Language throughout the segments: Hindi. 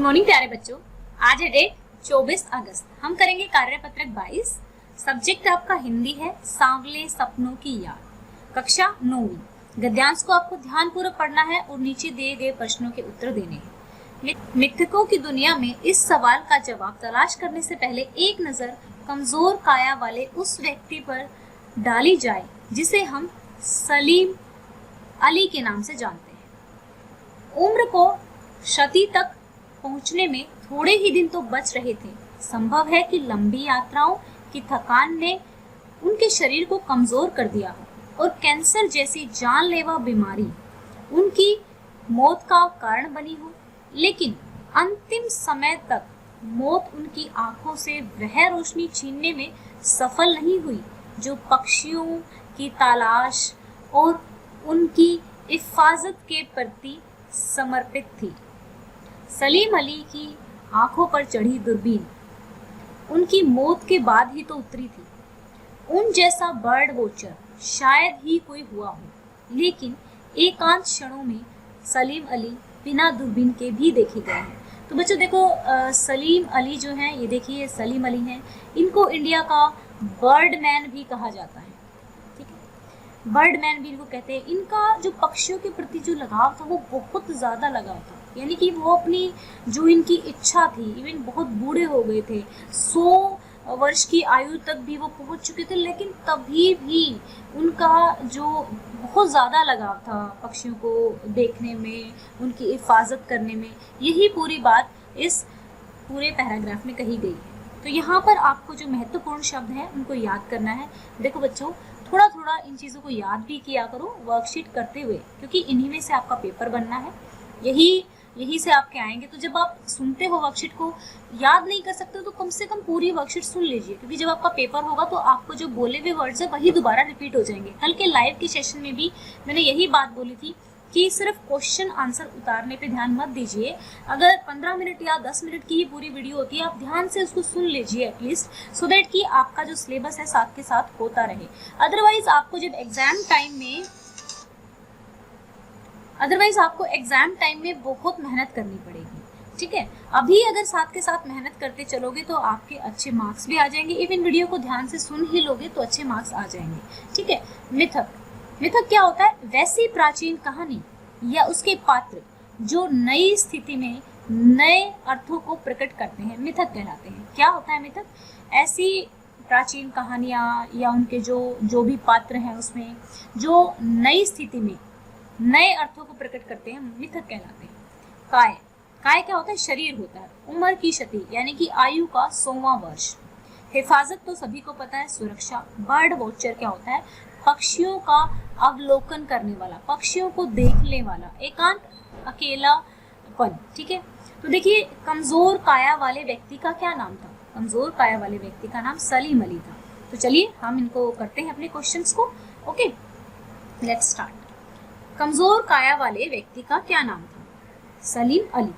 मॉर्निंग प्यारे बच्चों। आज है डेट 24 अगस्त। हम करेंगे कार्यपत्रक 22। सब्जेक्ट आपका हिंदी है, सांवले सपनों की याद। कक्षा 9वीं। गद्यांश को आपको ध्यानपूर्वक पढ़ना है और नीचे दिए गए प्रश्नों के उत्तर देने हैं। मिथकों की दुनिया में इस सवाल का जवाब तलाश करने से पहले एक नजर कमजोर काया वाले उस व्यक्ति पर डाली जाए जिसे हम सलीम अली के नाम से जानते हैं। उम्र को शती तक पहुंचने में थोड़े ही दिन तो बच रहे थे। संभव है कि लंबी यात्राओं की थकान ने उनके शरीर को कमजोर कर दिया हो और कैंसर जैसी जानलेवा बीमारी उनकी मौत का कारण बनी हो, लेकिन अंतिम समय तक मौत उनकी आंखों से वह रोशनी छीनने में सफल नहीं हुई जो पक्षियों की तलाश और उनकी हिफाजत के प्रति समर्पित थी। सलीम अली की आंखों पर चढ़ी दूरबीन उनकी मौत के बाद ही तो उतरी थी। उन जैसा बर्ड वॉचर शायद ही कोई हुआ हो, लेकिन एकांत क्षणों में सलीम अली बिना दूरबीन के भी देखे गए हैं। तो बच्चों देखो, सलीम अली जो हैं, ये देखिए सलीम अली हैं, इनको इंडिया का बर्ड मैन भी कहा जाता है। ठीक है, बर्ड मैन भी इनको कहते हैं। इनका जो पक्षियों के प्रति जो लगाव था वो बहुत ज़्यादा लगाव था, यानी कि वो अपनी जो इनकी इच्छा थी, इवन बहुत बूढ़े हो गए थे, 100 वर्ष की आयु तक भी वो पहुंच चुके थे, लेकिन तभी भी उनका जो बहुत ज़्यादा लगाव था पक्षियों को देखने में, उनकी हिफाजत करने में, यही पूरी बात इस पूरे पैराग्राफ में कही गई है। तो यहाँ पर आपको जो महत्वपूर्ण शब्द हैं उनको याद करना है। देखो बच्चों, थोड़ा थोड़ा इन चीज़ों को याद भी किया करो वर्कशीट करते हुए, क्योंकि इन्हीं में से आपका पेपर बनना है, यही से आपके आएंगे। तो जब आप सुनते हो वर्कशीट को, याद नहीं कर सकते तो कम से कम पूरी वर्कशीट सुन लीजिए, क्योंकि जब आपका पेपर होगा तो आपको जो बोले हुए वर्ड्स है वही दोबारा रिपीट हो जाएंगे। कल के लाइव के सेशन में भी मैंने यही बात बोली थी कि सिर्फ क्वेश्चन आंसर उतारने पे ध्यान मत दीजिए। अगर 15 मिनट या 10 मिनट की ही पूरी वीडियो होती है, आप ध्यान से उसको सुन लीजिए एटलीस्ट, सो दैट कि आपका जो सिलेबस है साथ के साथ होता रहे। अदरवाइज आपको एग्जाम टाइम में बहुत मेहनत करनी पड़ेगी। ठीक है, अभी अगर साथ के साथ मेहनत करते चलोगे तो आपके अच्छे मार्क्स भी आ जाएंगे। इवन वीडियो को ध्यान से सुन ही लोगे तो अच्छे मार्क्स आ जाएंगे। ठीक है, मिथक क्या होता है? वैसी प्राचीन कहानी या उसके पात्र जो नई स्थिति में नए अर्थों को प्रकट करते हैं, मिथक कहलाते हैं। क्या होता है मिथक? ऐसी प्राचीन कहानियाँ या उनके जो भी पात्र हैं उसमें जो नई स्थिति में नए अर्थों को प्रकट करते हैं, मिथक कहलाते हैं। काय क्या होता है? शरीर होता है। उम्र की क्षति यानी कि आयु का 100वां वर्ष। हिफाजत तो सभी को पता है, सुरक्षा। बर्ड वॉचर क्या होता है? पक्षियों का अवलोकन करने वाला, पक्षियों को देखने वाला, एकांत अकेलापन। ठीक है, तो देखिए कमजोर काया वाले व्यक्ति का क्या नाम था? कमजोर काया वाले व्यक्ति का नाम सलीम अली था। तो चलिए हम इनको करते हैं अपने क्वेश्चंस को। Okay, let's start. कमजोर काया वाले व्यक्ति का क्या नाम था? सलीम अली।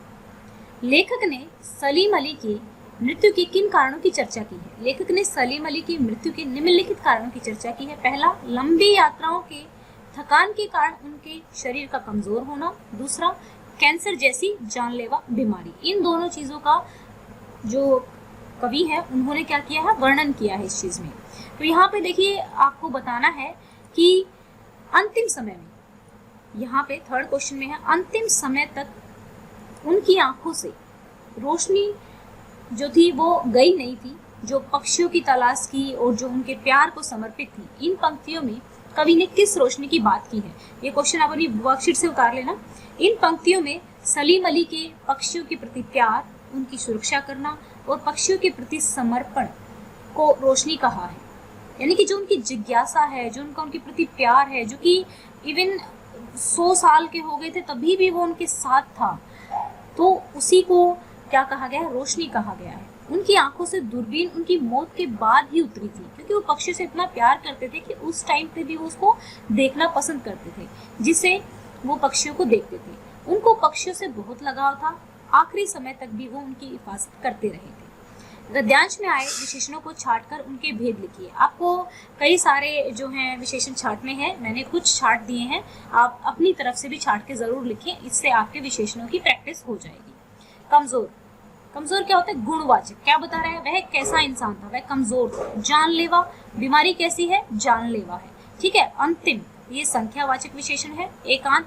लेखक ने सलीम अली की मृत्यु के किन कारणों की चर्चा की है? लेखक ने सलीम अली की मृत्यु के निम्नलिखित कारणों की चर्चा की है। पहला, लंबी यात्राओं के थकान के कारण उनके शरीर का कमजोर होना। दूसरा, कैंसर जैसी जानलेवा बीमारी। इन दोनों चीजों का जो कवि है उन्होंने क्या किया है? वर्णन किया है इस चीज में। तो यहाँ पे देखिए आपको बताना है कि अंतिम समय में, यहाँ पे थर्ड क्वेश्चन में है, अंतिम समय तक उनकी आंखों से रोशनी जो थी वो गई नहीं थी, जो पक्षियों की तलाश की और जो उनके प्यार को समर्पित थी। इन पंक्तियों में कवि ने किस रोशनी की बात की है? ये क्वेश्चन आप अपनी वर्कशीट से उतार लेना। इन पंक्तियों में सलीम अली के पक्षियों के प्रति प्यार, उनकी सुरक्षा करना और पक्षियों के प्रति समर्पण को रोशनी कहा है। यानी कि जो उनकी जिज्ञासा है, जो उनके प्रति प्यार है, जो कि इवन 100 साल के हो गए थे तभी भी वो उनके साथ था, तो उसी को क्या कहा गया है? रोशनी कहा गया है। उनकी आंखों से दूरबीन उनकी मौत के बाद ही उतरी थी, क्योंकि वो पक्षी से इतना प्यार करते थे कि उस टाइम पे भी वो उसको देखना पसंद करते थे, जिससे वो पक्षियों को देखते थे। उनको पक्षियों से बहुत लगाव था। आखिरी समय तक भी वो उनकी हिफाजत करते रहे थे। गद्यांश में आए विशेषणों को छांटकर उनके भेद लिखिए। आपको कई सारे जो हैं विशेषण छांटने हैं, मैंने कुछ छांट दिए हैं, आप अपनी तरफ से भी छांट के जरूर लिखें, इससे आपके विशेषणों की प्रैक्टिस हो जाएगी। कमजोर, कमजोर क्या होता है? गुणवाचक। क्या बता रहा है? वह कैसा इंसान था? वह कमजोर था। जानलेवा, बीमारी कैसी है? जानलेवा है। ठीक है। अंतिम, ये संख्यावाचक विशेषण है। एकांत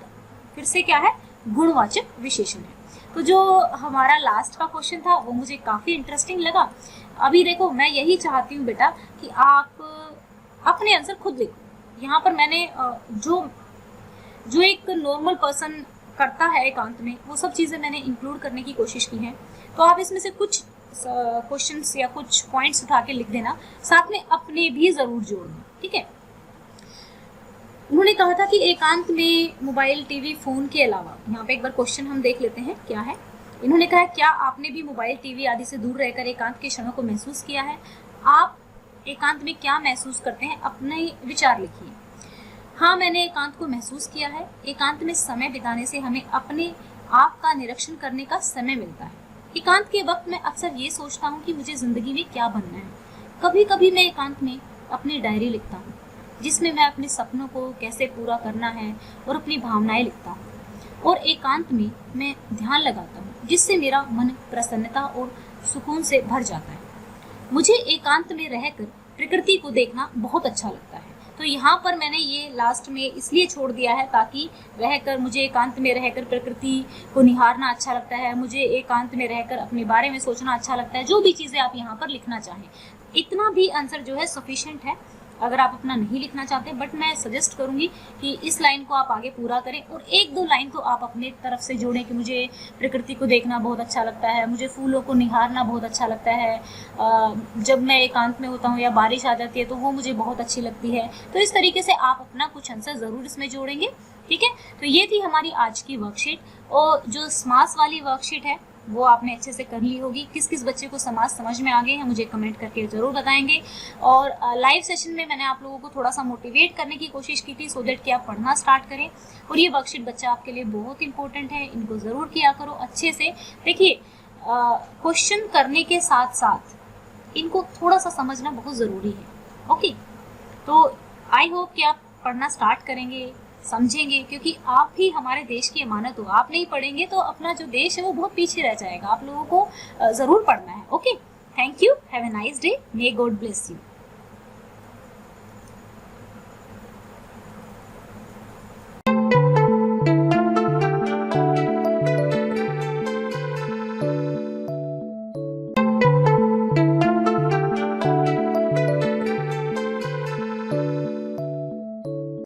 फिर से क्या है? गुणवाचक विशेषण है। तो जो हमारा लास्ट का क्वेश्चन था वो मुझे काफी इंटरेस्टिंग लगा। अभी देखो, मैं यही चाहती हूँ बेटा कि आप अपने आंसर खुद लिखो। यहाँ पर मैंने जो एक नॉर्मल पर्सन करता है एकांत में, वो सब चीज़ें मैंने इंक्लूड करने की कोशिश की है। तो आप इसमें से कुछ क्वेश्चंस या कुछ पॉइंट्स उठा के लिख देना, साथ में अपने भी ज़रूर जोड़ना। ठीक है। उन्होंने कहा था कि एकांत में मोबाइल, टीवी, फ़ोन के अलावा, यहाँ पे एक बार क्वेश्चन हम देख लेते हैं क्या है। इन्होंने कहा, क्या आपने भी मोबाइल, टीवी आदि से दूर रहकर एकांत के क्षणों को महसूस किया है? आप एकांत में क्या महसूस करते हैं? अपने विचार लिखिए। हाँ, मैंने एकांत को महसूस किया है। एकांत में समय बिताने से हमें अपने आप का निरीक्षण करने का समय मिलता है। एकांत के वक्त मैं अक्सर ये सोचता हूँ कि मुझे ज़िंदगी में क्या बनना है। कभी कभी मैं एकांत में अपनी डायरी लिखता हूँ, जिसमें मैं अपने सपनों को कैसे पूरा करना है और अपनी भावनाएं लिखता हूँ। और एकांत में मैं ध्यान लगाता हूँ, जिससे मेरा मन प्रसन्नता और सुकून से भर जाता है। मुझे एकांत में रहकर प्रकृति को देखना बहुत अच्छा लगता है। तो यहाँ पर मैंने ये लास्ट में इसलिए छोड़ दिया है ताकि मुझे एकांत में रहकर प्रकृति को निहारना अच्छा लगता है, मुझे एकांत में रहकर अपने बारे में सोचना अच्छा लगता है। जो भी चीज़ें आप यहाँ पर लिखना चाहें, इतना भी आंसर जो है सफिशिएंट है अगर आप अपना नहीं लिखना चाहते। बट मैं सजेस्ट करूँगी कि इस लाइन को आप आगे पूरा करें और एक दो लाइन तो आप अपने तरफ से जोड़ें कि मुझे प्रकृति को देखना बहुत अच्छा लगता है, मुझे फूलों को निहारना बहुत अच्छा लगता है, जब मैं एकांत में होता हूँ या बारिश आ जाती है तो वो मुझे बहुत अच्छी लगती है। तो इस तरीके से आप अपना कुछ आंसर ज़रूर इसमें जोड़ेंगे। ठीक है। तो ये थी हमारी आज की वर्कशीट, और जो समास वाली वर्कशीट है वो आपने अच्छे से कर ली होगी। किस किस बच्चे को समास समझ में आ गए हैं मुझे कमेंट करके ज़रूर बताएंगे। और लाइव सेशन में मैंने आप लोगों को थोड़ा सा मोटिवेट करने की कोशिश की थी, सो दैट कि आप पढ़ना स्टार्ट करें। और ये वर्कशीट बच्चा आपके लिए बहुत इंपॉर्टेंट है, इनको ज़रूर किया करो अच्छे से। देखिए, क्वेश्चन करने के साथ साथ इनको थोड़ा सा समझना बहुत ज़रूरी है। ओके, तो आई होप कि आप पढ़ना स्टार्ट करेंगे, समझेंगे, क्योंकि आप ही हमारे देश की अमानत हो। आप नहीं पढ़ेंगे तो अपना जो देश है वो बहुत पीछे रह जाएगा। आप लोगों को ज़रूर पढ़ना है। Okay, thank you, have a nice day, may God bless you.